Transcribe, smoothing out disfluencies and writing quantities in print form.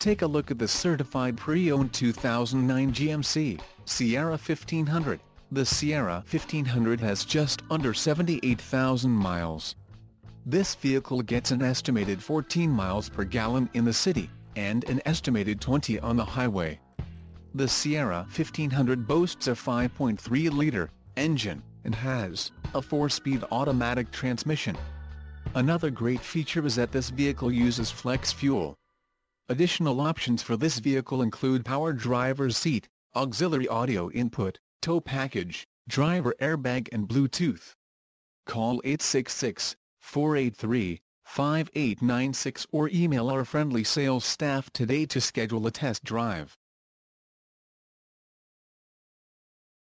Take a look at the certified pre-owned 2009 GMC Sierra 1500. The Sierra 1500 has just under 78,000 miles. This vehicle gets an estimated 14 miles per gallon in the city, and an estimated 20 on the highway. The Sierra 1500 boasts a 5.3-liter engine, and has a 4-speed automatic transmission. Another great feature is that this vehicle uses flex fuel. Additional options for this vehicle include power driver's seat, auxiliary audio input, tow package, driver airbag and Bluetooth. Call 866-483-5896 or email our friendly sales staff today to schedule a test drive.